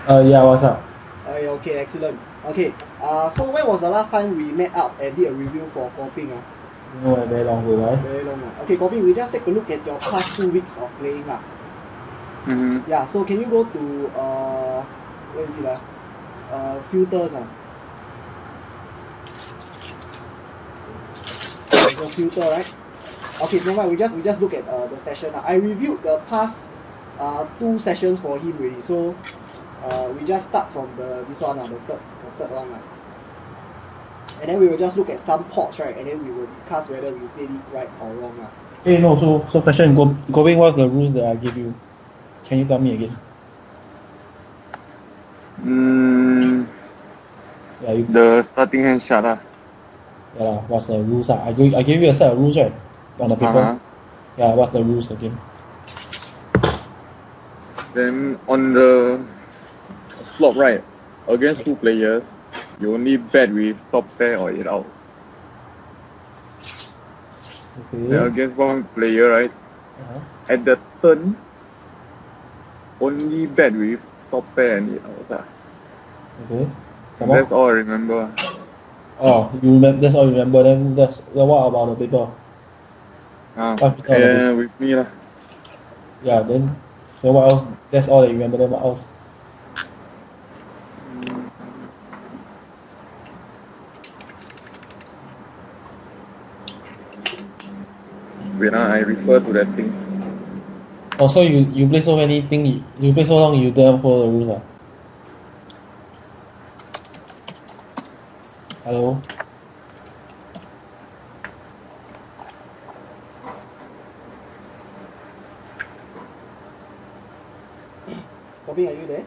Yeah, what's up? Okay, excellent. Okay, so when was the last time we met up and did a review for guoping? No, very long ago, right? Very long. Okay, guoping, we just take a look at your past 2 weeks of playing. Mm-hmm. Yeah, so can you go to, where is it? Filters. There's a filter, right? Okay, never mind, we just look at the session. I reviewed the past 2 sessions for him already, so we just start from this one, the third one. And then we will just look at some ports, right? And then we will discuss whether we played it right or wrong. Hey, no, so question, going, what's the rules that I give you? Can you tell me again? Mm, Yeah, you, the starting hand shot. yeah, what's the rules? I gave you a set of rules, right? On the paper. Uh-huh. Yeah, what's the rules again? Then on the flop, right, against 2 players, you only bet with top pair or 8 out. Okay. Then against 1 player, right, Uh-huh. at the turn, only bet with top pair and 8 outs. Okay. Come That's on. all I remember. Oh, you remember? That's all you remember. Then what about the paper? What picture on the paper? And with me lah. Yeah. Then what else? That's all that you remember. Then what else? Wait, I refer to that thing. Oh, so you play so many things. You play so long. You don't follow the rules. Hello. Bobby, are you there?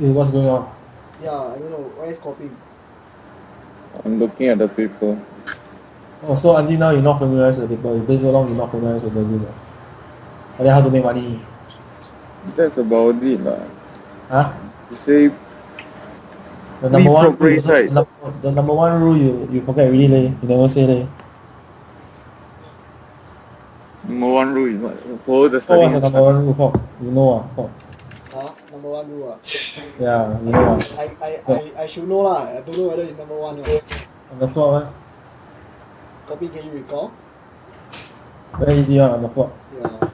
Hey, what's going on? Yeah, I don't know. Where is copying? I'm looking at the paper. Oh, so until now you're not familiar with the paper. You play so long, you're not familiar with the rules. And then how to make money? That's about it lah. Huh? You say The free number one prop rule, race, also, right? the number one rule you forget already, leh. You never say, leh. Number 1 rule is what? Follow the So starting what's the hand number shot. one rule for? You know, for. Number one rule. Yeah, you know. I should know lah. I don't know whether it's number one. On the floor, Copy, can you recall? very easy one on the floor. Yeah.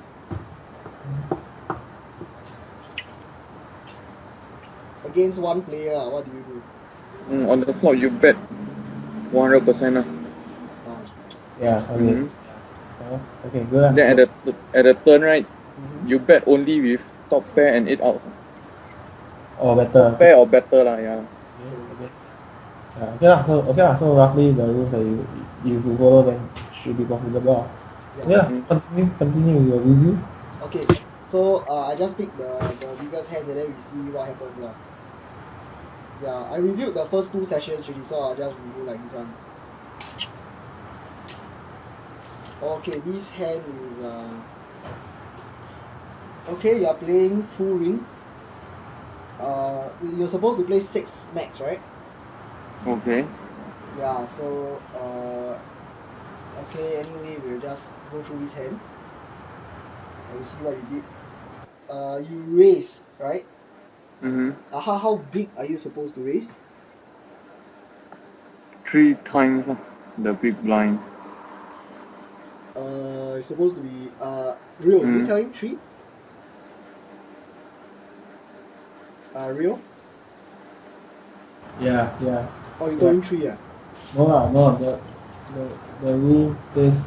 Against one player, what do you do? On the flop, you bet 100%. Yeah, okay. Okay, good. Then at the turn, right, Mm-hmm. you bet only with top pair and 8 outs. Oh, better. Top pair or better lah, yeah. Okay. Yeah, okay lah. So roughly the rules that you follow then should be profitable. Yeah, continue with your review. Okay, so I just pick the biggest hands and then we see what happens. Yeah, I reviewed the first 2 sessions already, so I'll just review like this one. Okay, this hand is okay, you're playing full ring. You're supposed to play 6 max, right? Okay. Yeah, so okay, anyway, we'll just go through this hand and we'll see what you did. You raise, right? How big are you supposed to raise? 3 times the big blind. It's supposed to be real. Did you tell him 3? Real? Yeah. Oh, you told him 3, No lah, no. The rule says.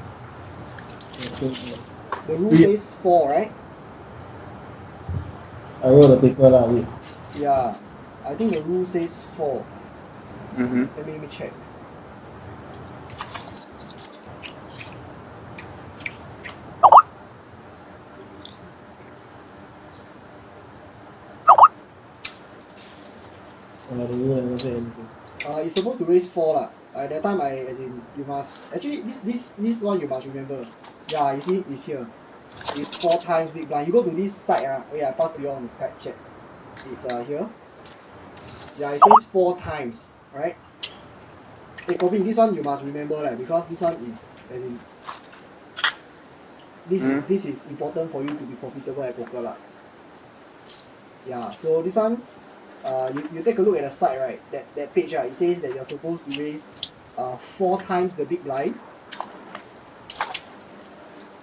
The rule says 4, right? I wrote the paper lah. Wait. Yeah, I think the rule says 4. Let me check. The rule never say anything. It's supposed to raise 4 lah. At that time, you must actually this one you must remember. Yeah, you see, it's here. It's 4 times big blind. You go to this site, okay, I pass to you on the Skype chat. It's here. Yeah, it says 4 times, right? Hey, Kobe, this one you must remember, right? Because this one is, as in, this is important for you to be profitable at poker, lah. Yeah, so this one, you take a look at the site, right? That page, right? It says that you're supposed to raise 4 times the big blind.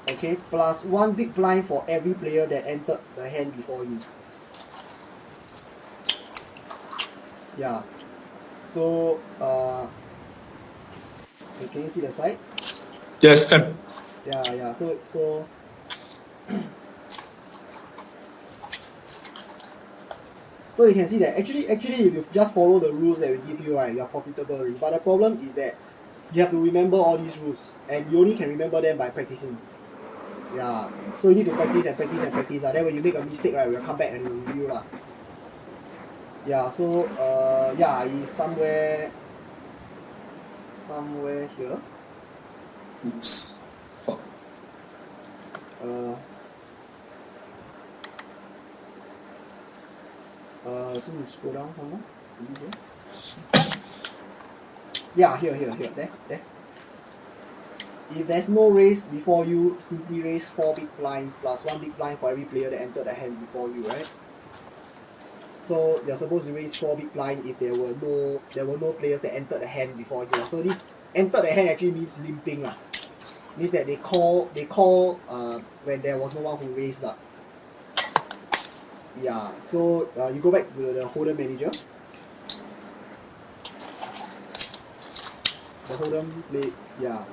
Okay, plus 1 big blind for every player that entered the hand before you. Yeah. So, can you see the site? Yes, can. Yeah. So so you can see that actually if you just follow the rules that we give you, right, you're profitable already. But the problem is that you have to remember all these rules, and you only can remember them by practicing. Yeah. So you need to practice and practice and practice. Then when you make a mistake, right, we'll come back and we'll review lah. Yeah. So yeah, it's somewhere here. Oops. Fuck. I think you scroll down somewhere. Maybe here. Yeah, here. There. If there's no raise before you, simply raise 4 big blinds plus 1 big blind for every player that entered the hand before you, right? So you're supposed to raise 4 big blind if there were no players that entered the hand before you. So this entered the hand actually means limping lah. Means that they call when there was no one who raised lah. Yeah. So you go back to the Hold'em manager. The Hold'em play, yeah.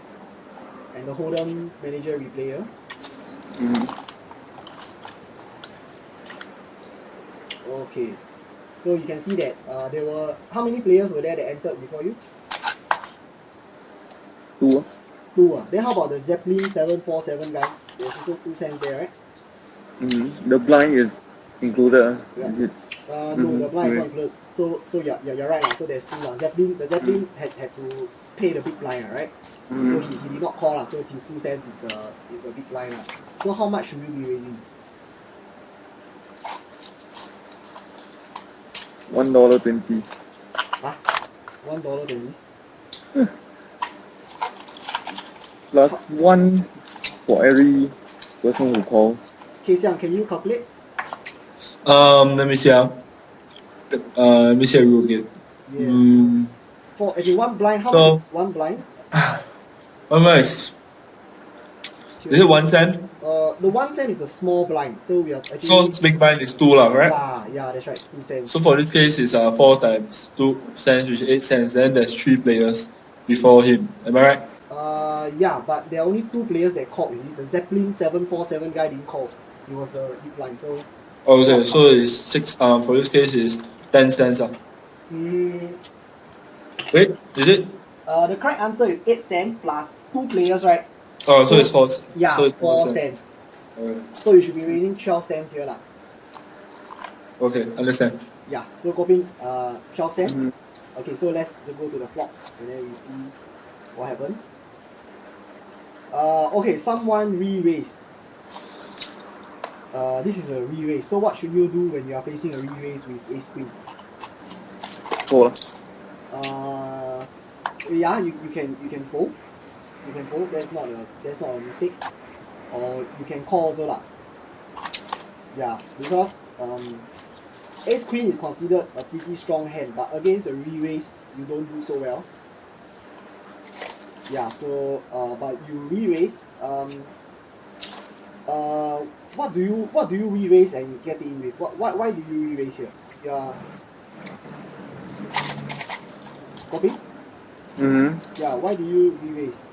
And the Hold'em manager replayer. Okay. So you can see that there were, how many players were there that entered before you? 2. 2. Then how about the Zeppelin 747 guy? There's also 2 cents there, right? The blind is included. Yeah. Is it? No, the blind is not included. So yeah, you're right. So there's 2 lah. The Zeppelin had to pay the big blind, right? So he did not call lah. So his 2 cents is the big blind lah. So how much should we be raising? $1.20. Huh? $1.20? Plus 1 for every person who calls. Okay, Xiang, can you calculate? Let me see. Let me see a rule again. Yeah. For actually 1 blind, how much is 1 blind? How much? Is it 1 cent? The 1 cent is the small blind. So we are actually. So big blind is 2 lah, right? Yeah, that's right. 2 cents. So for this case, it's 4 times 2 cents, which is 8 cents. Then there's 3 players before him. Am I right? Yeah, but there are only 2 players that called. You see, the Zeppelin 747 guy didn't call. He was the big blind. So. Okay, so it's 6. For this case, is 10 cents. Wait, is it? The correct answer is 8 cents plus 2 players, right? Oh, so it's 4. Yeah, so it's 4 cents. Alright. So you should be raising 12 cents here lah. Okay, understand. Yeah, so copying 12 cents. Okay, so let's go to the flop and then we see what happens. Okay, someone re-raised. This is a re-raise. So what should you do when you are facing a re-raise with ace queen? Fold. Yeah, you can fold. You can fold. That's not a mistake. Or you can call also lah. Yeah, because ace queen is considered a pretty strong hand, but against a re-raise you don't do so well. Yeah, so but you re-raise. What do you re-raise and get it in with? Why do you re-raise here? Yeah. Copy? Yeah, why do you re-raise?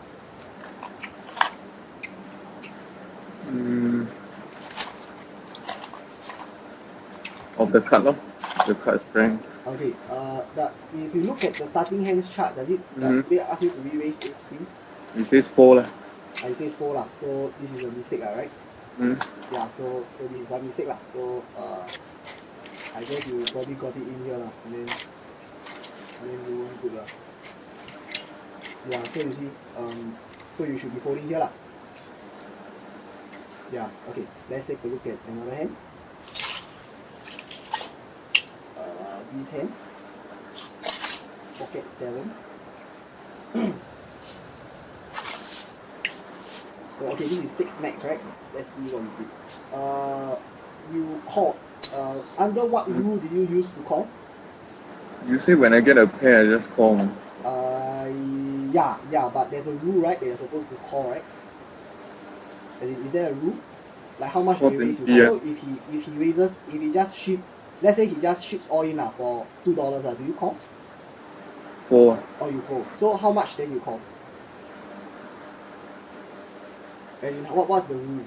Of the card, the card strength. Okay, if you look at the starting hands chart, does it ask you to re-raise ace queen? It says 4 lah. It says 4 lah, so this is a mistake lah, right? Yeah, so this is one mistake lah. So I guess you probably got it in here lah, and then you weren't good lah. Yeah, so you see, so you should be holding here lah. Yeah, okay. Let's take a look at another hand. This hand. Pocket sevens. So okay, this is 6 max, right? Let's see what you did. You called. Under what rule did you use to call? Usually when I get a pair, I just call. Yeah, but there's a rule, right? That you're supposed to call, right? As in, is there a rule? Like how much Call they raise you 20, call? So if he raises, if he just ship, let's say he just ships all in for $2, do you call? 4. Or you fold? So how much then you call? As in, what's the rule?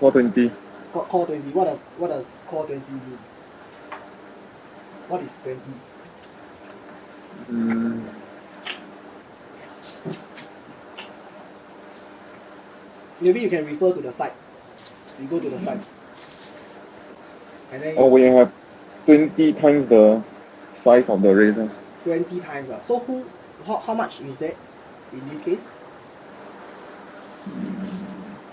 Call 20. Call 20. What does call 20 mean? What is 20? Maybe you can refer to the site. You go to the site. And then Or we have 20 times the size of the razor. 20 times. So how much is that in this case?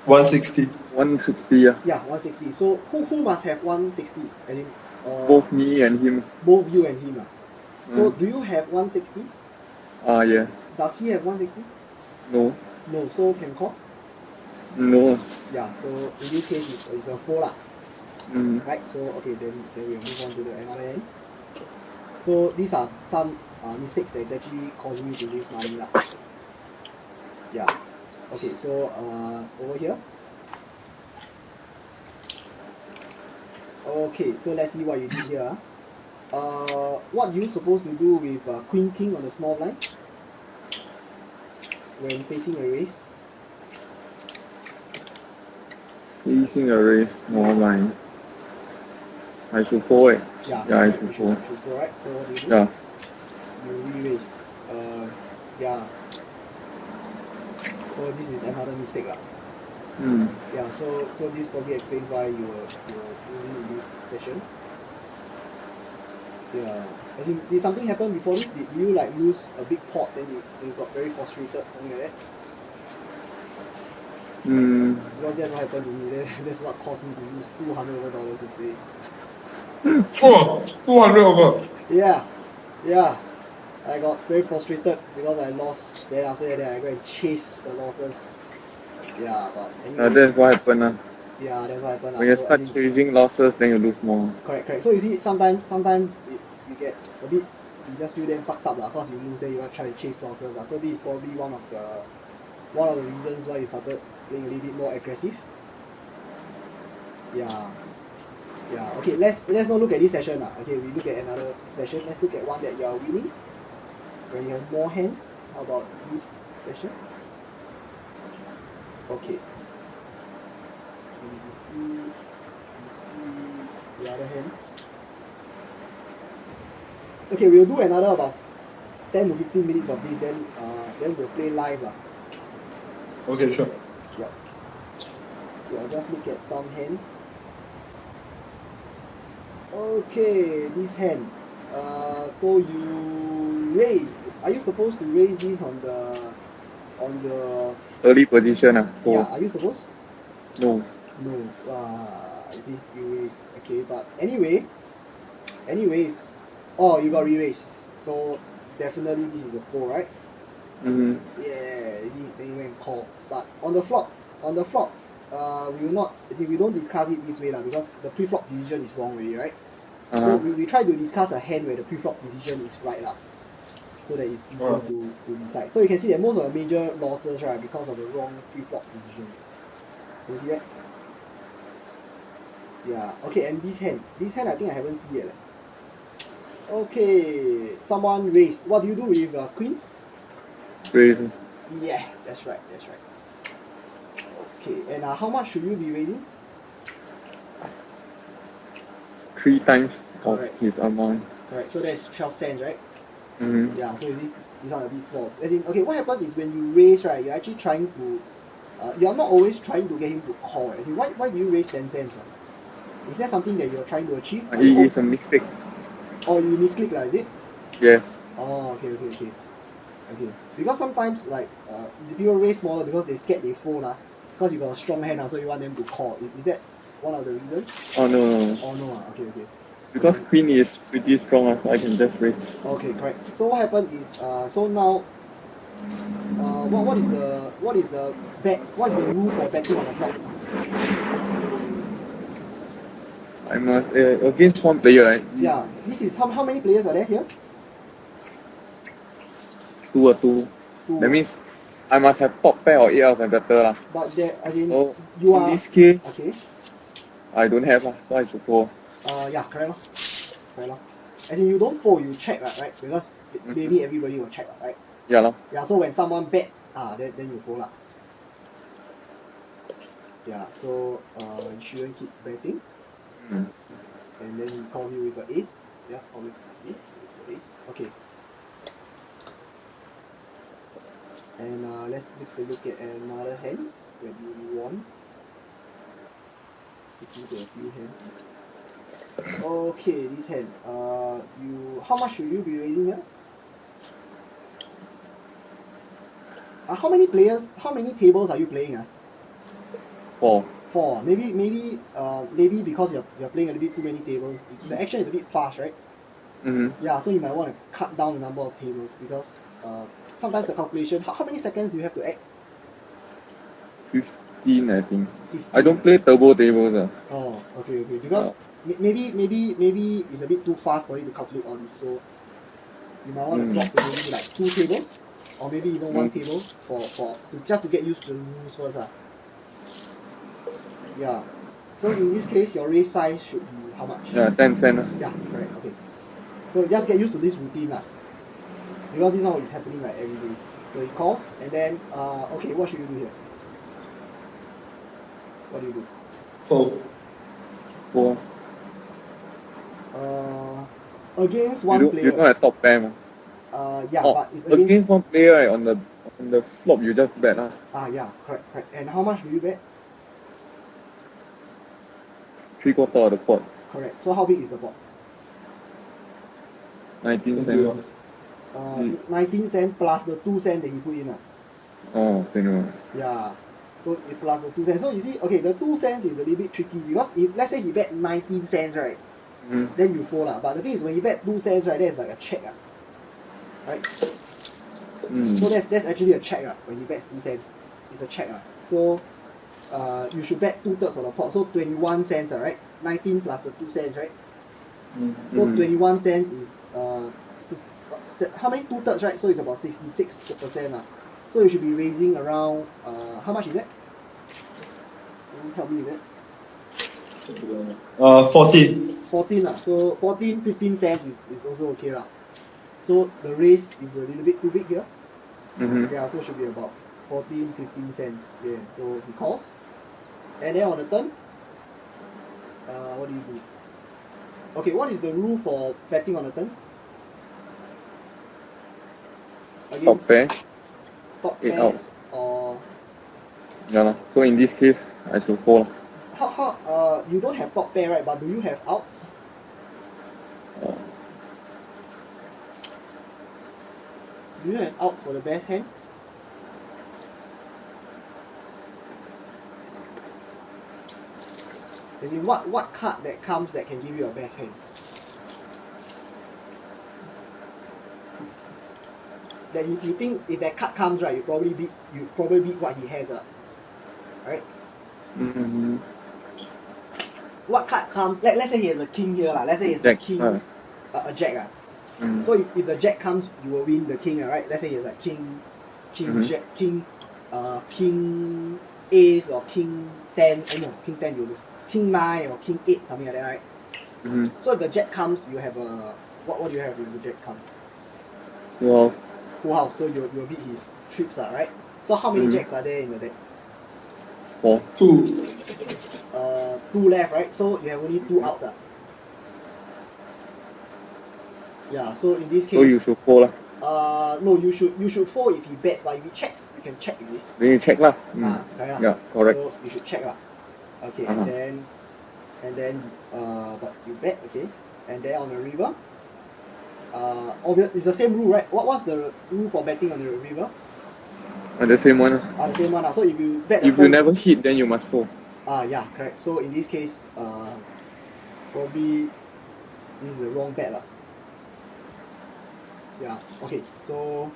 160. 160, yeah. Yeah, 160. So who must have 160? As in, Both me and him. both you and him. So do you have 160? Yeah. Does he have 160? No. No, so can call? No. Yeah, so in this case it's a 4 lah. Right, so okay, then we'll move on to the another end. So these are some mistakes that is actually causing you to lose money lah. Yeah. Okay, so over here. Okay, so let's see what you did here. What you supposed to do with Queen King on the small blind when facing a race? Facing a race, small line. I should fold it. Yeah, I should fold. should fold, right? So what do you do? Yeah. You re-raise. Yeah. So this is another mistake lah. Yeah, so this probably explains why you were losing in this session. Yeah. As in, did something happen before this? Did you like lose a big pot, then you got very frustrated, something like that? Because that's what happened to me. That's what caused me to lose $200 yesterday. Oh, 200 over. Yeah. I got very frustrated because I lost. Then after that, I go and chase the losses. Yeah, but anyway. That's what happened. Yeah, that's what happened. When you start chasing losses, then you lose more. Correct. So you see, sometimes it's you get a bit, you just feel damn fucked up lah. Cause you lose, then you want to try to chase losses lah. So this is probably one of the reasons why you started playing a little bit more aggressive. Yeah. Okay, let's not look at this session lah. Okay, we look at another session. Let's look at one that you are winning. When you have more hands. How about this session? Okay. We see the other hands. Okay, we'll do another about 10 to 15 minutes of this, then we'll play live lah. Okay, sure. Yeah. Okay, I'll just look at some hands. Okay, this hand. So you raise. Are you supposed to raise this on the Early position. Yeah, are you supposed? No. You see, you raised. Okay, but anyways, you got re-raised. So definitely this is a 4, right? Yeah, then you can call. But on the flop, we will not. See, we don't discuss it this way lah, because the pre-flop decision is wrong already, right? So we try to discuss a hand where the pre-flop decision is right lah, so that it's easier to decide. So you can see that most of the major losses, right, because of the wrong pre-flop decision. Can you see that? Yeah. Okay, and this hand I think I haven't seen yet. Okay, someone raised. What do you do with queens? Raise. Yeah, that's right. Okay, and how much should you be raising? 3 times of Correct. his amount. Correct. So that's 12 cents, right? Mm-hmm. Yeah. So you see, these are a bit small. As in, okay, what happens is when you raise, right, you're actually trying to. You're not always trying to get him to call. As in, why do you raise 10 cents? Is there something that you're trying to achieve? It is a mistake. Oh, you misclick lah, is it? Yes. Oh, okay. Because sometimes like people raise smaller because they scared they fold lah. because you got a strong hand, so you want them to call. Is that one of the reasons? Oh no, no, no. Oh no, okay. Because queen is pretty strong, so I can just raise. Okay, correct. So what happened is, so now, what is the rule for betting on the flop? I must against one player, right? Yeah, this is how many players are there here? 2 or 2. Two. That means I must have top pair or 8 out and better lah. But there, as in, So you in are this case, okay. I don't have lah, so I should fold. Yeah, correct lor. As in, you don't fold, you check right? Because maybe everybody will check right? Yeah lah. Yeah, so when someone bet, then you fold lah. Yeah, so you shouldn't keep betting. And then he calls you with an ace. Yeah, always it's an ace. Okay. And let's take a look at another hand where you won. Sticking to a few hands. Okay, this hand. How much should you be raising here? How many tables are you playing? 4. 4. Maybe because you're playing a little bit too many tables. The action is a bit fast, right? Yeah, so you might want to cut down the number of tables because sometimes the calculation. How many seconds do you have to act? 15, I think. 15. I don't play turbo tables. Oh, okay. Because maybe it's a bit too fast for you to calculate all this. So you might want to drop to maybe like 2 tables, or maybe even 1 table just to get used to the rules first. Yeah. So in this case, your raise size should be how much? Yeah, 10 cents. Yeah, correct. Okay. So just get used to this routine because this one is happening like every day. So he calls, and then okay, what should you do here? What do you do? Fold. 4. Against one player. You don't have top pair, man. Yeah, but it's against one player, right, on the flop you just bet. Yeah, correct. And how much do you bet? 3/4 of the pot. Correct. So how big is the pot? 19 cents. 19 cents plus the 2 cents that he put in. Oh, 21. Yeah. So it plus the 2 cents. So you see, okay, the 2 cents is a little bit tricky because if let's say he bet 19 cents, right? Then you fold But the thing is, when he bet 2 cents, right, that's like a check. Right? So that's actually a check. When he bets 2 cents, it's a check. So you should bet 2/3 of the pot. So 21 cents, right? 19 plus the 2 cents, right? So 21 cents is how many 2/3, right? So it's about 66%. So you should be raising around how much is that? Someone help me with that. 14. 14 So 15 cents is also okay So the raise is a little bit too big here. Yeah, so it should be about 15 cents. Yeah, so he calls. And then on the turn, what do you do? Okay, what is the rule for betting on the turn? Top pair. Top 8 pair out. or Yeah, so in this case, I should fold. how you don't have top pair, right? But do you have outs? Do you have outs for the best hand? As in, what card that comes that can give you a best hand? That you think if that card comes, right, you probably beat what he has, right? What card comes? Let's say he has a king here, Let's say he has a king, a jack, So if the jack comes, you will win the king, right? Let's say he has a king, jack, king ace or king 10. No, king 10 you lose. King 9 or king 8, something like that, right? So if the jack comes, you have a what do you have if the jack comes? Well, Full house, so you'll beat his trips, right? So how many jacks are there in the deck? 4. 2. 2 left, right? So you have only 2 outs. Yeah, so in this case. So you should fold. No, you should fold if he bets, but if he checks, you can check, is it? Then you check lah. Correct. Yeah, correct. So you should check Okay, and then but you bet, okay, and then on the river, it's the same rule, right? What's the rule for betting on the river? The same one. The same one. So if you bet If you never hit, then you must fold. Yeah, correct. So in this case, probably this is the wrong bet lah. Yeah. Okay. So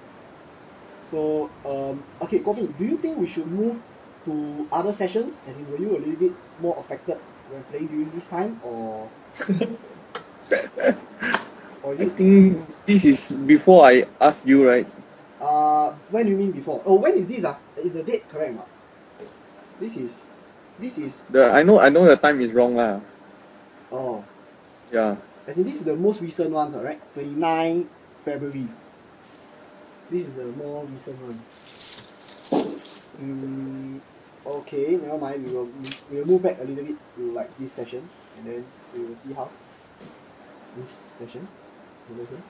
okay, Guoping, do you think we should move to other sessions? As in, were you a little bit more affected when playing during this time, or is I it? think this is before I asked you, right? When do you mean before? Oh, when is this? Is the date correct or not? This is. I know the time is wrong lah. Oh. Yeah. As in, this is the most recent ones, right? 29 February. This is the more recent ones. Okay, never mind. We will move back a little bit to like this session, and then we will see how this session over here.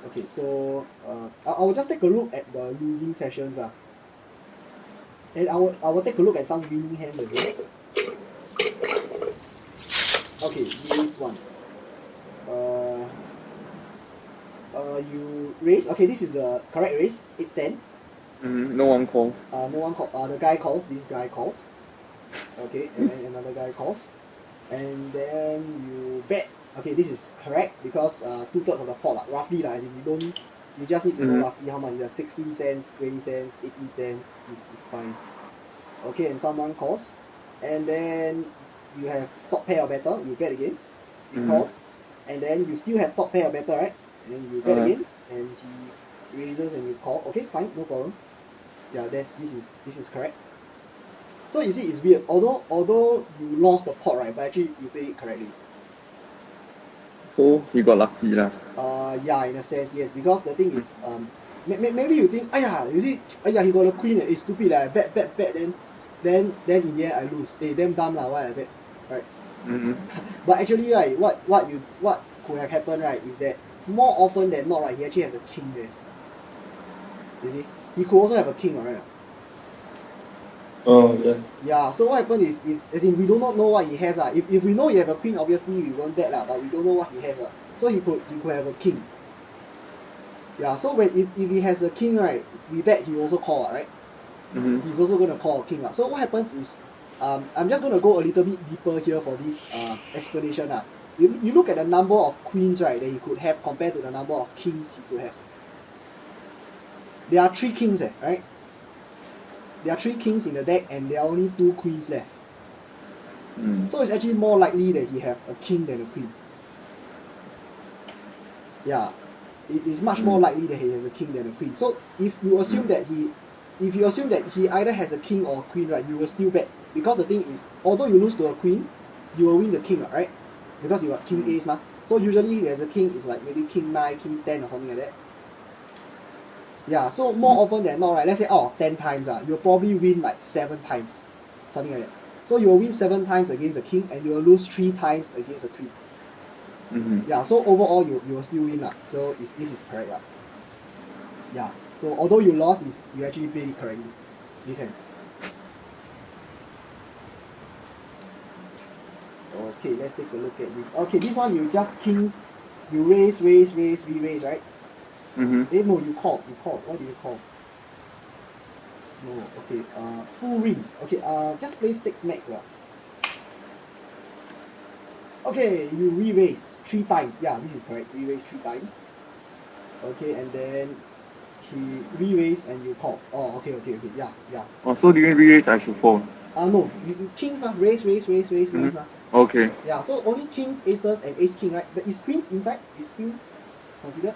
Okay, so I will just take a look at the losing sessions, and I will take a look at some winning hands as well. Okay, this one. You raise. Okay, this is a correct raise. 8 cents. No one calls. No one call. The guy calls. This guy calls. Okay, and then another guy calls, and then you bet. Okay, this is correct because 2/3 of the pot, roughly, as in you just need to know roughly how much. Is 16 cents, 20 cents, 18 cents is fine. Okay, and someone calls, and then you have top pair or better. You bet again. He calls, and then you still have top pair or better, right? And then you bet again, and he raises and you call. Okay, fine, no problem. Yeah, this is correct. So you see, it's weird. Although you lost the pot, right, but actually you played it correctly. So he got lucky lah. Yeah, in a sense, yes. Because the thing is, maybe you think, you see, he got a queen. It's stupid. Bet. Then in the end I lose. Damn dumb lah. Why I bet, right? But actually, right, what could have happened, right, is that more often than not, right, he actually has a king there. You see, he could also have a king, right? Oh, yeah. Yeah, so what happened is, we do not know what he has. If we know he have a queen, obviously we won't bet, but we don't know what he has. So he could have a king. Yeah, so if he has a king, right, we bet he also call, right? He's also going to call a king. So what happens is, I'm just going to go a little bit deeper here for this explanation. You look at the number of queens, right, that he could have compared to the number of kings he could have. There are 3 kings, right? There are 3 kings in the deck, and there are only 2 queens left. So it's actually more likely that he have a king than a queen. Yeah, it is much more likely that he has a king than a queen. So if you assume that he either has a king or a queen, right, you will still bet, because the thing is, although you lose to a queen, you will win the king, right? Because you got king ace, ma. So usually he has a king, it's like maybe king 9, king 10 or something like that. Yeah, so more often than not, right, let's say 10 times, you'll probably win like 7 times, something like that. So you will win 7 times against a king, and you will lose 3 times against a queen. Yeah, so overall you will still win. So this is correct. Yeah, so although you lost, you actually played it correctly, this hand. Okay, let's take a look at this. Okay, this one you just kings, you raise, re-raise, right? No, you call. Why do you call? No, okay. Full ring. Okay. Just play 6 max. Okay, you re-raise 3 times. Yeah, this is correct. Re-raise 3 times. Okay, and then he re-raise and you call. Oh, okay. Yeah. Oh, so during re-raise I should fold. No, you kings ma. Raise ma. Okay. Yeah, so only kings, aces, and ace king, right? Is queens inside? Is queens considered?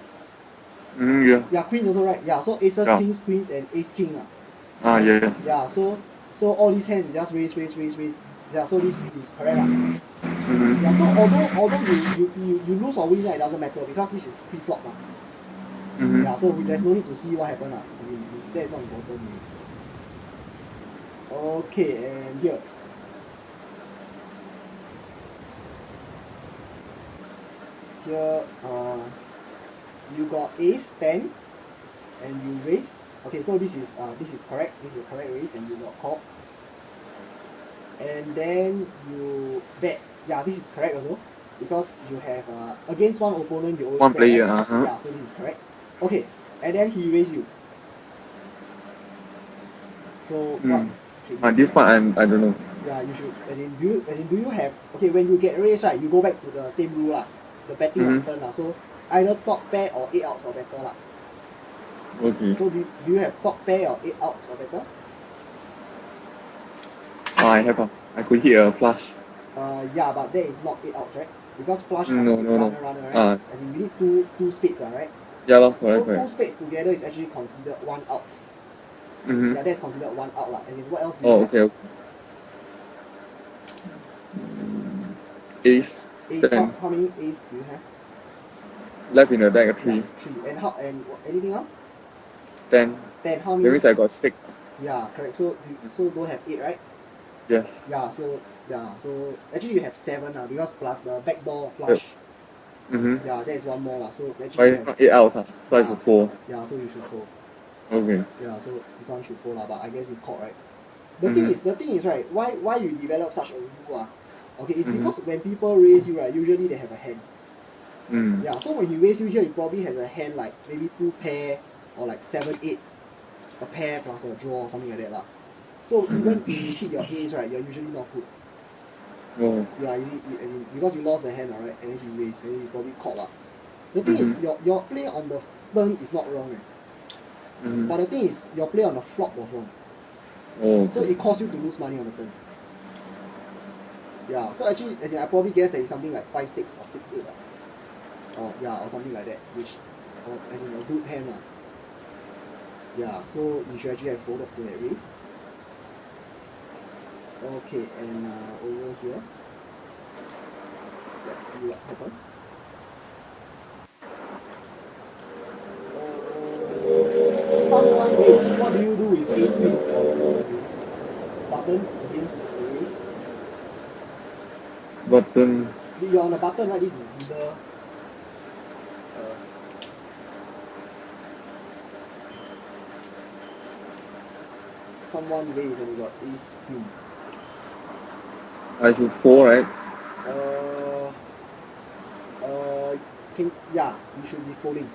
Yeah. Yeah, queens also, right? Yeah, so aces, kings, queens, and ace king. Yes. Yeah, so all these hands is just raise. Yeah, so this is correct. Yeah, so although you lose or win, it doesn't matter, because this is pre-flop. Yeah, so there's no need to see what happened. That is not important. Okay, and here. Here, you got ace 10, and you raise. Okay, so this is correct. This is a correct raise, and you got called. And then you bet. Yeah, this is correct also, because you have against one opponent you always One bet, player. right? Yeah, so this is correct. Okay, and then he raise you. So what Mm. should you This part I don't know. Yeah, you should do you have okay when you get raised right, you go back to the same rule lah, the betting on turn lah. So either top pair or 8 outs or better lah. Okay. So do you have top pair or 8 outs or better? I have. I could hit a flush. Yeah, but that is not 8 outs, right? Because flush No, runner, right? As in you need two spades, right? Yeah, lor, So correct. two spades together is actually considered 1 out. Mm-hmm. Yeah, that's considered 1 out lah. As in what else do you Oh, have? okay. Ace. Ace, Ten. how many ace do you have? Left in the deck, 3. Yeah, 3. And anything else? 10. 10. How That many? means I got 6. Yeah, correct. So don't have 8, right? Yes. Yeah, so actually you have 7 because plus the backdoor flush. Mm-hmm. Yeah, that is one more lah. So But actually you it's have not 8 outs, so I should fold. Yeah, so you should fold. Okay. Yeah, so this one should fold lah, but I guess you caught, right? The thing is right, why you develop such a rule okay, it's because when people raise you right, usually they have a hand. Mm. Yeah, so when he raise you here, he probably has a hand like maybe 2 pair or like 7, 8, a pair plus a draw or something like that lah. So even if you hit your ace right, you're usually not good. Oh. Yeah, as in, because you lost the hand, right? And then he raised, and then you probably caught lah. The thing is, your play on the turn is not wrong, but the thing is, your play on the flop was wrong. Oh. So it caused you to lose money on the turn. Yeah, so actually, as in, I probably guess that it's something like 5-6 or 6-8 or something like that, which, as in a good hand lah. Yeah, so you should actually have folded to that raise. Okay, and over here, let's see what happened. Someone raise. What do you do with ace queen on the button against the raise? Button. You're on the button, right? This is either someone raise and you got ace queen. I should fold, right? Yeah, you should be folding.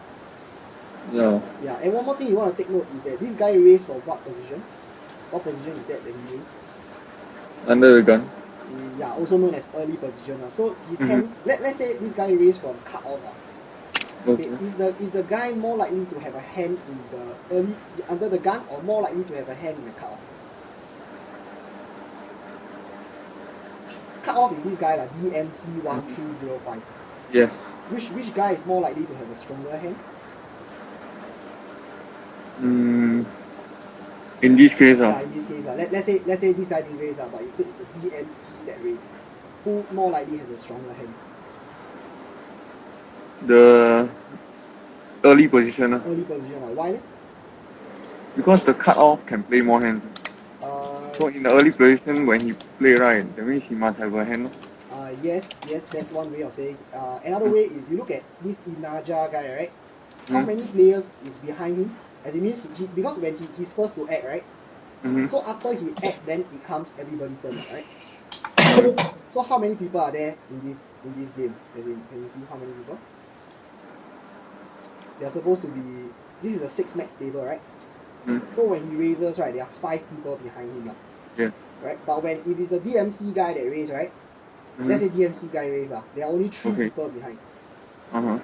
Yeah. Yeah, and one more thing you want to take note is that this guy raised from what position? What position is that he raised? Under the gun. Yeah, also known as early position. So his hands, let's say this guy raised from cut off. Okay. Is the guy more likely to have a hand in the early under the gun or more likely to have a hand in the cut off? Cut off is this guy like DMC1305. Yes. Which guy is more likely to have a stronger hand? In this case, Yeah, in this case, let's say this guy didn't raise, but instead it's the DMC that raised. Who more likely has a stronger hand? the early position. Early position, why? Because the cut-off can play more hands. So in the early position, when he play right, that means he must have a hand. Yes, that's one way of saying. Another way is you look at this Inaja guy, right? How many players is behind him? As it means he because when he's first to act, right? So after he act, then it comes everybody's turn, right? So how many people are there in this game? As in, can you see how many people? They're supposed to be. This is a 6 max table, right? So when he raises, right, there are 5 people behind him, Yes. right? But when it is the DMC guy that raise, right? Let's say DMC guy raise, there are only 3 people behind,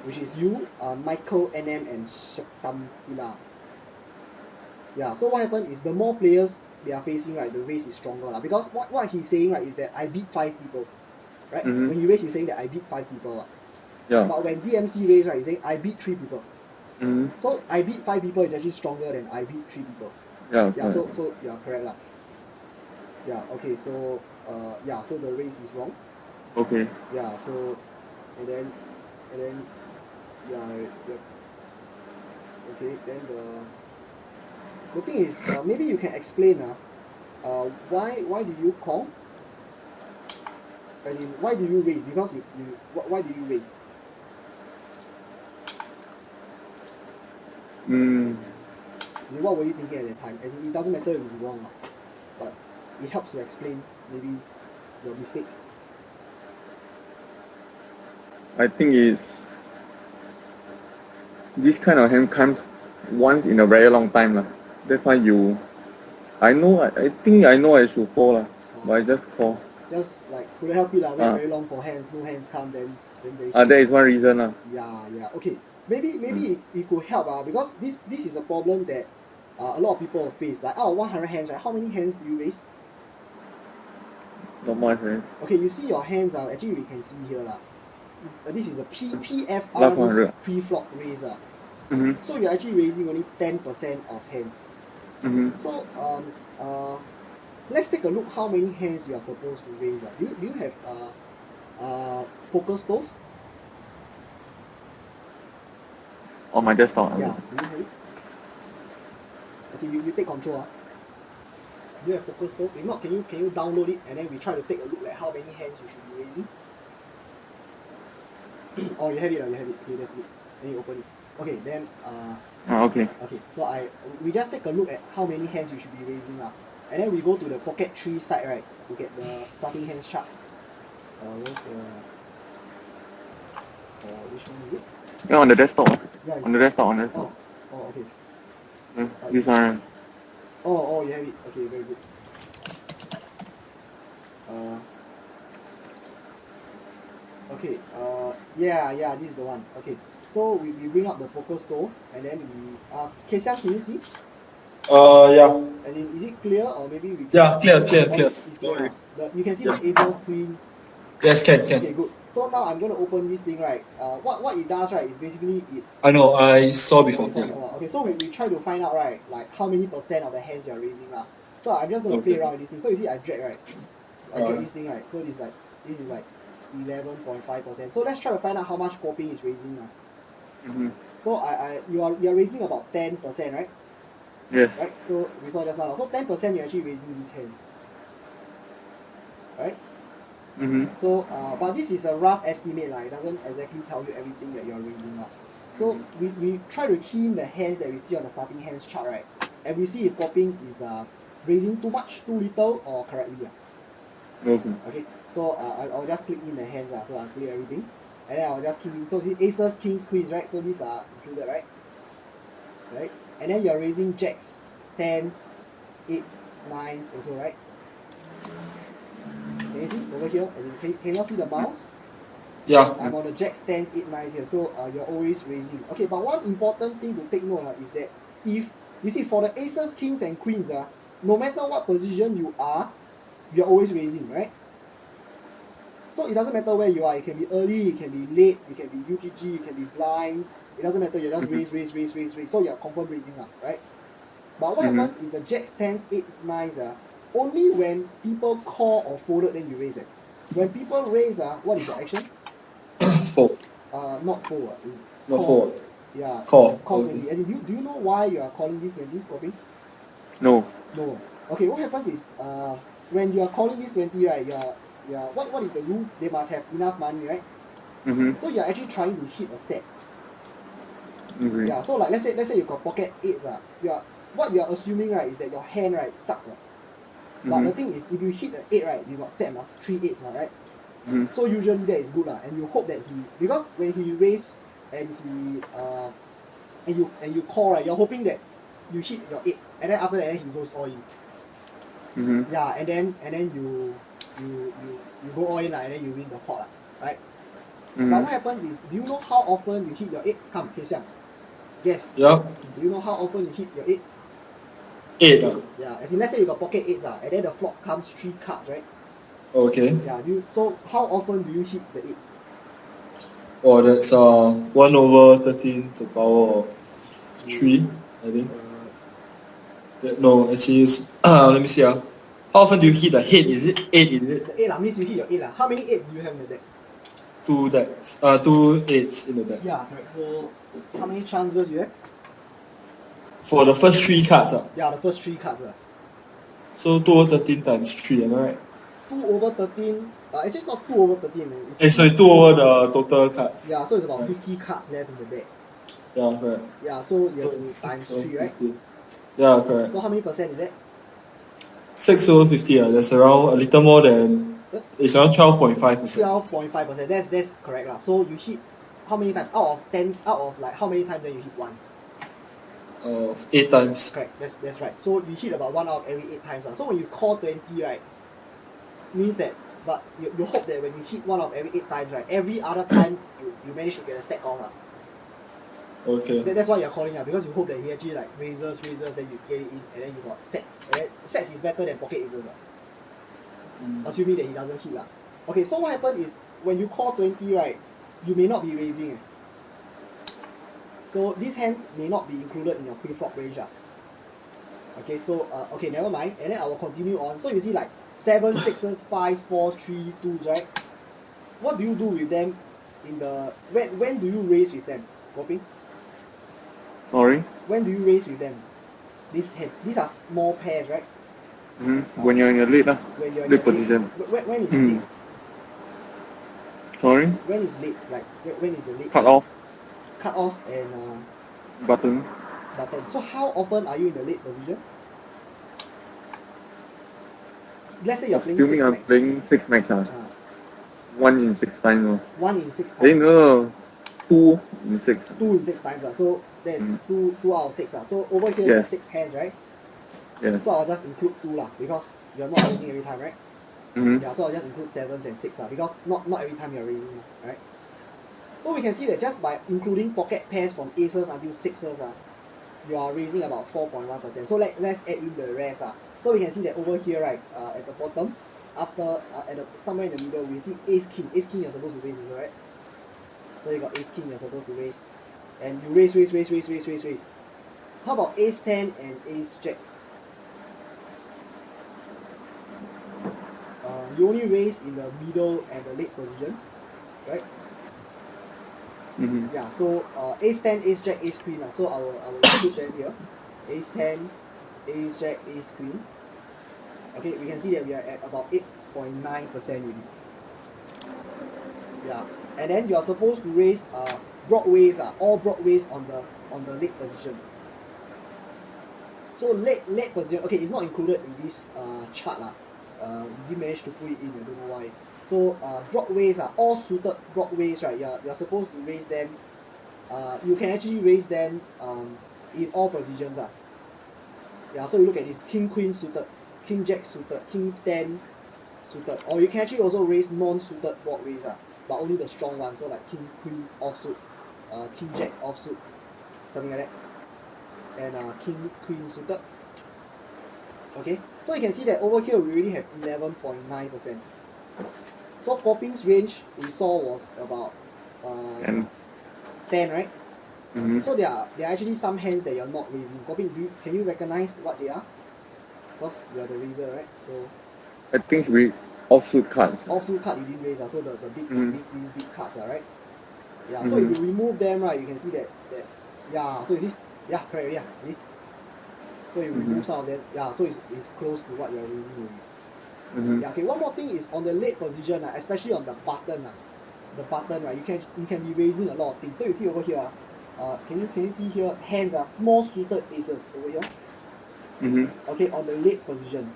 which is you, Michael, NM, and Shaktamila. Yeah. So what happened is the more players they are facing, right, the race is stronger, because what he's saying, right, is that I beat 5 people, right? When he raise, he's saying that I beat 5 people, Yeah. But when DMC raise, right, he's saying I beat 3 people. Mm-hmm. So I beat 5 people is actually stronger than I beat 3 people. Yeah. Yeah. So yeah, correct lah. Yeah. Okay. So yeah. So the race is wrong. Okay. Yeah. So and then yeah. Okay. Then the thing is maybe you can explain why do you call? As in, why do you raise? Because why do you raise? What were you thinking at that time? As in, it doesn't matter if it's wrong, but it helps to explain maybe your mistake. I think this kind of hand comes once in a very long time. That's why I think I know I should fold lah, but I just call. Just like couldn't help it lah. Wait very long for hands, no hands come, then very That is one reason lah. Yeah. Okay. Maybe it could help because this is a problem that a lot of people face. Like out of 100 hands, right? How many hands do you raise? Not much, right? Okay, you see your hands actually we can see here lah. This is a PFR, Last 100. pre-flop raise Mm-hmm. So you're actually raising only 10% of hands. Mm-hmm. So let's take a look how many hands you are supposed to raise. Do you have poker stove? On my desktop. Yeah, do you have it? Okay, you take control. Do you have poker stove? If not, can you download it and then we try to take a look at how many hands you should be raising? Oh, you have it. Okay, that's good. Then you open it. Okay, then Okay. Okay, so we just take a look at how many hands you should be raising lah. And then we go to the pocket 3 side, right, to get the starting hands chart. Where's the which one is it? Yeah, on the desktop. Yeah, On the desktop. Oh, okay. This one. Oh, you have it. Okay, very good. Okay, yeah, this is the one. Okay, so we bring up the poker stove and then we Kesiang, can you see? Yeah. As in, is it clear or maybe we can... Yeah, clear. It's clear. You can see the aces, queens. Yes, can. Okay, good. So now I'm going to open this thing, right? What it does, right, is basically it... I know, I saw before. Okay, so we try to find out, right, like how many percent of the hands you're raising lah. So I'm just going to play around with this thing. So you see I drag, right? I drag this thing, right? So this is like 11.5%. So let's try to find out how much guoping is raising now. Mm-hmm. So you are raising about 10%, right? Yes. Right. So we saw just now. So 10% you're actually raising these hands, right? Mm-hmm. So but this is a rough estimate lah. It doesn't exactly tell you everything that you're raising lah. So we try to key in the hands that we see on the starting hands chart, right? And we see if guoping is raising too much, too little, or correctly. Okay. So I'll just click in the hands so I'll clear everything, and then I'll just key in. So see aces, kings, queens, right? So these are included, right? Right. And then you're raising jacks, tens, eights, nines also, right? Can you see over here? As in, can you see the mouse? Yeah. I'm on the jacks, tens, 8, 9s here. So you're always raising. Okay, but one important thing to take note is that if you see for the aces, kings, and queens, no matter what position you are, you're always raising, right? So it doesn't matter where you are. It can be early, it can be late, it can be UTG, it can be blinds. It doesn't matter. You just raise. So you're confirm raising up, right? But what happens is the jacks, tens, eights, nines only when people call or folded then you raise it. When people raise what is the action? Fold. Not fold. Not fold. Yeah. Call. Call Okay. 20. As in, do you know why you are calling this 20? Guoping? No. No. Okay. What happens is when you are calling this 20, right? What is the rule? They must have enough money, right? Mm-hmm. So you're actually trying to hit a set. Okay. Yeah. So like let's say you got pocket eights what you're assuming, right, is that your hand, right, sucks. But the thing is, if you hit an 8, right, you got set 3 8s, right? Mm-hmm. So usually that is good and you hope that because when he raise and you call, right, you're hoping that you hit your 8 and then after that he goes all in. Mm-hmm. Yeah, and then you go all in and then you win the pot, right? Mm-hmm. But what happens is, do you know how often you hit your 8? Come, Kesiang. Yes. Yeah. Do you know how often you hit your 8? 8. Yeah, as in let's say you got pocket 8s and then the flop comes 3 cards, right? Okay. Yeah, so how often do you hit the 8? Oh, that's 1 over 13 to the power of 3, I think. No, actually it's, let me see. How often do you hit the head? Is it 8? Is it? The 8 means you hit your 8 How many 8s do you have in the deck? 2 decks. 2 8s in the deck. Yeah, correct. So how many chances you have? For the first 3 cards. Yeah, the first 3 cards. So 2 over 13 times 3, am I right? 2 over 13. Actually, it's not 2 over 13. It's Sorry, 2 over the total cards. Yeah, so it's about 50 cards left in the deck. Yeah, correct. Yeah, so you have to times 3, right? 50. Yeah, correct. So how many percent is that? 6 over 50. That's around a little more than. It's around 12.5%. 12.5%. That's correct. So you hit how many times? Out of 10, out of like how many times then you hit once? 8 times. Correct, that's right. So you hit about 1 out of every 8 times. So when you call 20, right, means that, but you hope that when you hit 1 out of every 8 times, right, every other time you manage to get a stack off. Okay. That's why you're calling because you hope that he actually like raises, then you get it in, and then you got sets. And then sets is better than pocket aces. Assuming that he doesn't hit. Okay, so what happened is when you call 20, right, you may not be raising. So these hands may not be included in your pre-flop range. Okay, so okay, never mind. And then I will continue on. So you see like 7, 6s, 5s, 4s, 3, 2s, right? What do you do with them in the when do you raise with them? Guoping? Sorry? When do you raise with them? These are small pairs, right? When you're in your lead, When you're in lead your position. when is late? Sorry? When is late? Like when is the late? Cut off Cut off and button. button. So how often are you in the late position? Let's say you're playing Assuming 6 I'm max. playing 6 max. 1 in 6 times. 1 in 6 Eh, times. no. 2 in 6. 2 in 6 times. So there's 2 out of 6. So over here Yes. there's 6 hands, right? Yes. So I'll just include 2 because you're not raising every time, right? Yeah, so I'll just include 7s and 6 because not every time you're raising, right? So we can see that just by including pocket pairs from aces until 6s, you are raising about 4.1%. So let's add in the rest. So we can see that over here, right, at the bottom, after somewhere in the middle, we see ace king. Ace king you're supposed to raise, right? So you got ace king you're supposed to raise, and you raise. How about ace 10 and ace jack? You only raise in the middle and the late positions, right? Yeah, so ace 10, ace jack, ace queen. So I will include them here. Ace 10, ace jack, ace queen. Okay, we can see that we are at about 8.9% already. Yeah, and then you are supposed to raise broadways, all broadways on the late position. So late position, okay, it's not included in this chart. We didn't manage to put it in, I don't know why. So broadways are all suited broadways, right? You're supposed to raise them. You can actually raise them in all positions. Yeah, so you look at this: king queen suited, king jack suited, king 10 suited, or you can actually also raise non-suited broadways, but only the strong ones. So like king queen offsuit, king jack offsuit, something like that, and king queen suited. Okay, so you can see that over here we already have 11.9%. So Guoping's range we saw was about 10, right? So there are actually some hands that you're not raising. Guoping, can you recognize what they are? Because you are the raiser, right? So I think we offsuit cards. Offsuit card you didn't raise, so the big these big cards, right? Yeah. So if you remove them, right, you can see that yeah. So you see, yeah, correct, yeah. See? So you remove some of them, yeah. So it's close to what you're raising already. Yeah. Okay. One more thing is on the late position, especially on the button, right, you can be raising a lot of things. So you see over here, can you see here hands are small suited aces over here. Okay, on the late position,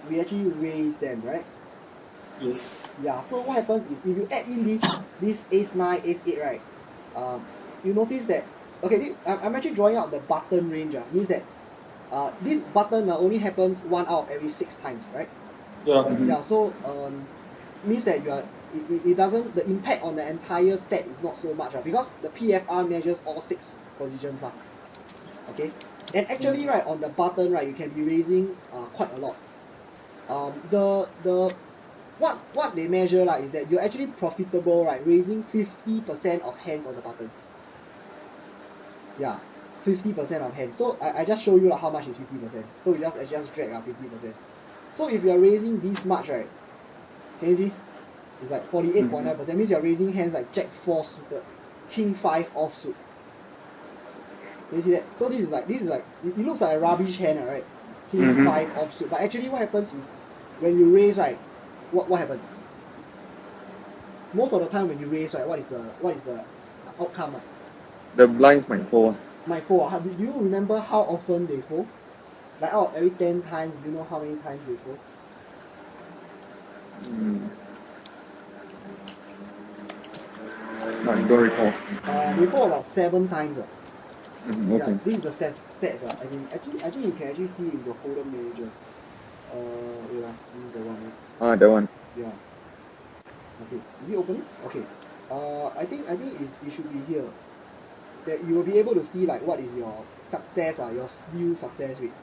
we actually raise them, right? Yes. Yeah. So what happens is if you add in this ace 9, ace 8, right? You notice that okay, I'm actually drawing out the button range. Means that this button only happens 1 out of every 6 times, right? Yeah. Yeah. So means that you are it doesn't, the impact on the entire stat is not so much, because the PFR measures all 6 positions, okay. And actually, right, on the button, right, you can be raising quite a lot. The what they measure is that you're actually profitable, right, raising 50% of hands on the button. Yeah, 50% of hands. So I just show you how much is 50%. So we just drag 50%. So if you're raising this much, right, can you see? It's like 48.9%. Means you're raising hands like jack 4 suited, king 5 offsuit. Can you see that? So this is like it looks like a rubbish hand, right? King 5 offsuit. But actually what happens is when you raise, right, what happens? Most of the time when you raise, right, what is the outcome? The blinds might fall. Might fall. Do you remember how often they fall? Like out of every 10 times, do you know how many times they fall? No, I don't recall. They fall about 7 times. Mm-hmm. Yeah, Okay. this is the stats. As in, actually, I think you can actually see in the Hold'em manager. Wait, this is the one, right? Ah, that one. Yeah. Okay. Is it opening? Okay. I think it should be here. That you will be able to see like what is your success, your steal success rate.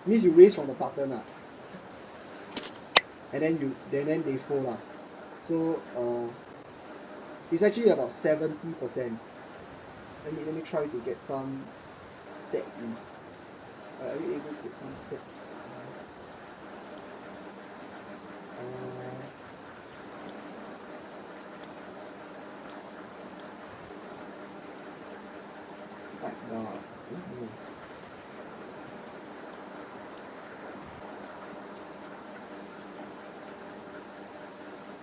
Means you raise from the button, and then they fold. So it's actually about 70%. Let me try to get some stats in. Are we able to get some stats? Sidebar. No.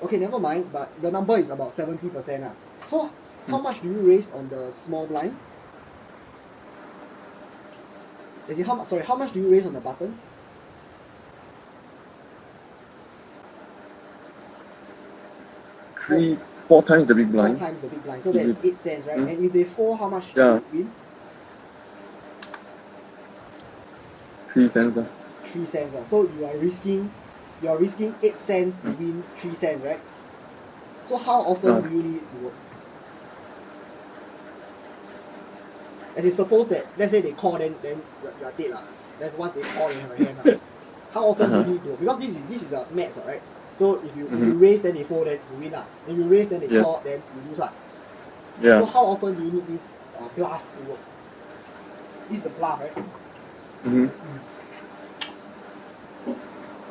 Okay, never mind. But the number is about 70%. So how much do you raise on the small blind? Is it how much? Sorry, how much do you raise on the button? 4 times the big 4 blind. times the big blind. So that's 8 cents, right? Hmm. And if they fold, how much Yeah. do you win? 3 cents. 3 cents. So you are risking 8 cents to win 3 cents, right? So how often do you need it to work? As in, suppose that let's say they call, then you are dead. That's once they call, you have a hand. How often do you need it to work? Because this is a maths, right? So if you raise, then they fold, then you win. If you raise, then they call, then you lose. Yeah. So how often do you need this bluff to work? This is the bluff, right? Mm-hmm.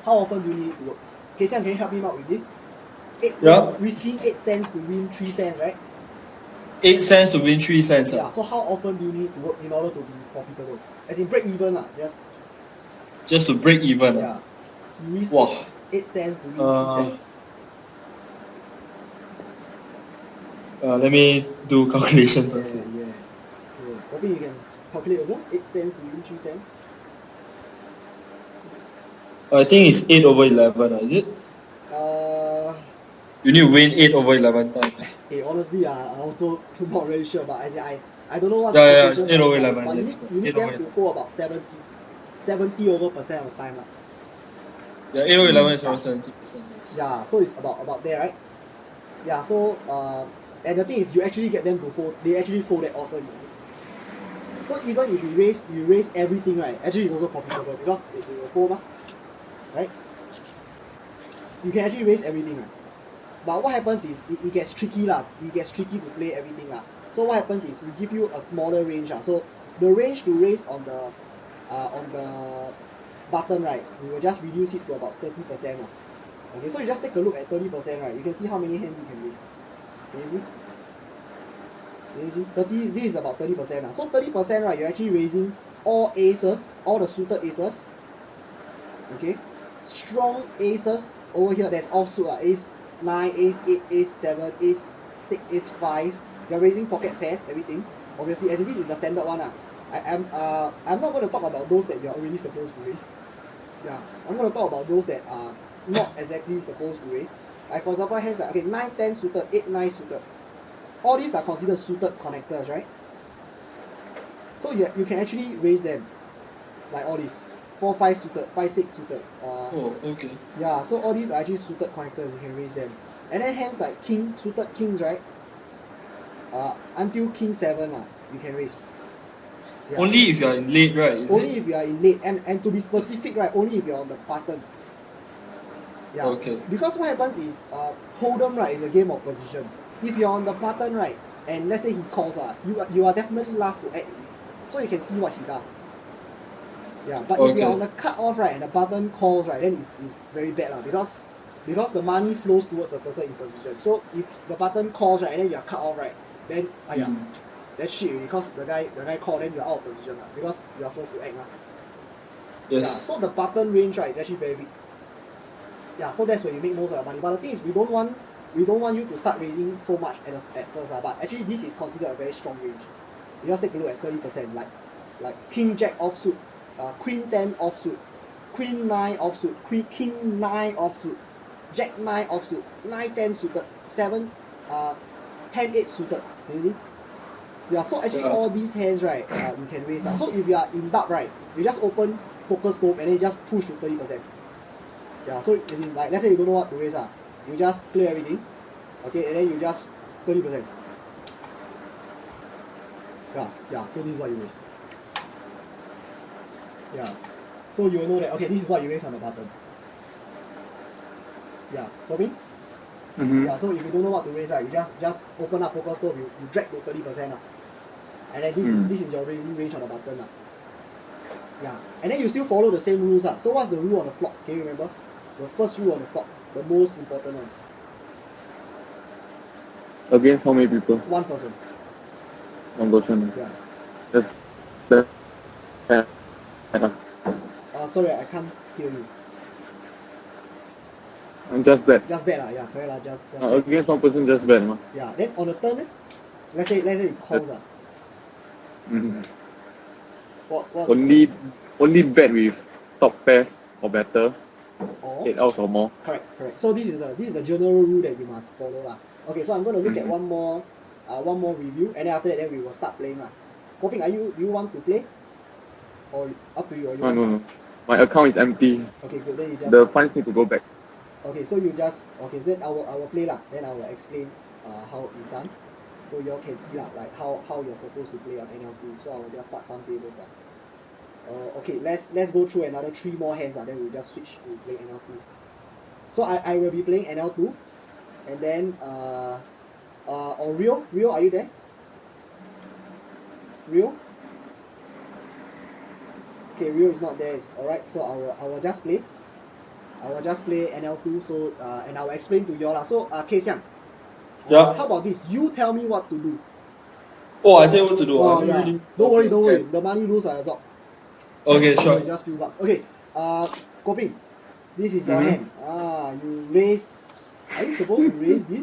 How often do you need it to work? Okay, Xiang, can you help me out with this? 8 cents, Yeah. risking 8 cents to win 3 cents, right? 8 cents to win 3 cents. Yeah, so how often do you need to work in order to be profitable? As in break even, Just to break even. yeah. You risk Wow. 8 cents to win 3 cents. Let me do calculation first. Yeah. Hoping you can calculate also. 8 cents to win 3 cents. I think it's 8 over 11, is it? You need to win 8 over 11 times. Hey, honestly, I also not really sure, but I don't know what's Yeah, the it's calculation 8 over but 11. but Yes, you need 8 them over to 11. fold about 70 over percent of the time. Yeah, 8 over 11 is around 70%. Yes. Yeah, so it's about there, right? Yeah, so and the thing is, you actually get them to fold. They actually fold that often. So even if you raise everything, right? Actually, it's also profitable because they will fold, right? You can actually raise everything, right? But what happens is it gets tricky It gets tricky to play everything So what happens is we give you a smaller range So the range to raise on the button, right? We will just reduce it to about 30%. Okay, so you just take a look at 30%, right? You can see how many hands you can raise. Can you see? Can you see? 30. This is about 30%. So 30%, right? You're actually raising all aces, all the suited aces. Okay, strong aces over here. There's offsuit ace 9, ace 8, ace 7, ace 6, ace 5. You're raising pocket pairs, everything. Obviously, as in this is the standard one. I'm not going to talk about those that you're already supposed to raise. Yeah, I'm going to talk about those that are not exactly supposed to raise. Like for example, hands okay, 9, 10 suited, 8, 9 suited. All these are considered suited connectors, right? So you can actually raise them like all these. 4, 5 suited, 5, 6 suited. Okay. Yeah, so all these are actually suited connectors. You can raise them, and then hence like suited kings, right? Until king 7, you can raise. Yeah. Only if you are in late, right? Only if you are in late, and to be specific, right? Only if you're on the button. Yeah. Okay. Because what happens is, Hold'em, right, is a game of position. If you're on the button, right, and let's say he calls, you are definitely last to act, so you can see what he does. Yeah, but if you're on the cut off, right, and the button calls, right, then it's very bad because the money flows towards the person in position. So if the button calls, right, and then you're cut off, right, then that's shit because the guy called, then you're out of position because you are forced to act. Yes. Yeah, so the button range, right, is actually very big. Yeah, so that's where you make most of your money. But the thing is, we don't want you to start raising so much at first. But actually, this is considered a very strong range. You just take a look at 30%, like King Jack offsuit, Queen 10 offsuit, Queen 9 offsuit, King 9 offsuit, Jack 9 offsuit, 9 10 suited, 7 10 8 suited. Can you see? Yeah, so actually Yeah. all these hands, right, you can raise. So if you are in dark, right, you just open poker scope and then you just push to 30%. Yeah, so as in like let's say you don't know what to raise, you just clear everything, okay, and then you just 30%. Yeah, so this is what you raise. Yeah. So you will know that okay, this is what you raise on the button. Yeah, for me? Mm-hmm. Yeah, so if you don't know what to raise, right, you just open up poker scope, you drag to 30%. And then this is your raising range on the button. Yeah. And then you still follow the same rules. So what's the rule on the flop? Can you remember? The first rule on the flop, the most important one. Against how many people? One person. One person. Yeah. Just Sorry, I can't hear you. just bet. Just bet yeah, correct lah. Just bet. Against one person, just bet. Yeah. Then on the turn, let's say it calls. Mm-hmm. What's Only bet with top pairs or better, or 8 outs or more. correct. So this is the general rule that you must follow lah. Okay, so I'm going to look at one more review, and then after that then we will start playing lah. Guoping, do you want to play? Or up to you? Or you want? No. My account is empty. Okay, good. Then you just. The funds need to go back. Okay, so you just so then I will play lah. Then I will explain how it's done, so you all can see lah, like how you're supposed to play on NL2. So I will just start some tables okay, let's go through another 3 more hands then we'll just switch to play NL2. So I will be playing NL2, and then Rio, are you there? Rio? Okay, Rio is not there. Alright, so I will just play. I will just play NL2. So and I will explain to you all. So K Xiang, Yeah. how about this? You tell me what to do. Oh, I tell you what to do. Oh, yeah. Really... Don't worry. Okay. The money rules are absorbed. Okay, So sure. it's just few bucks. Okay. Guoping, this is your hand. You raise. Are you supposed to raise this?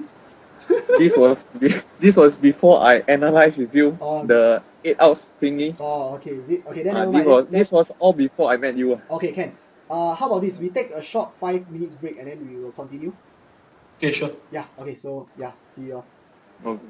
This was before I analyzed with you Oh. the 8 outs thingy. Oh, okay. Okay, then never mind. This was all before I met you. Okay, can. How about this? We take a short 5 minutes break and then we will continue. Okay, sure. Yeah. Okay. So yeah. See you all. Okay.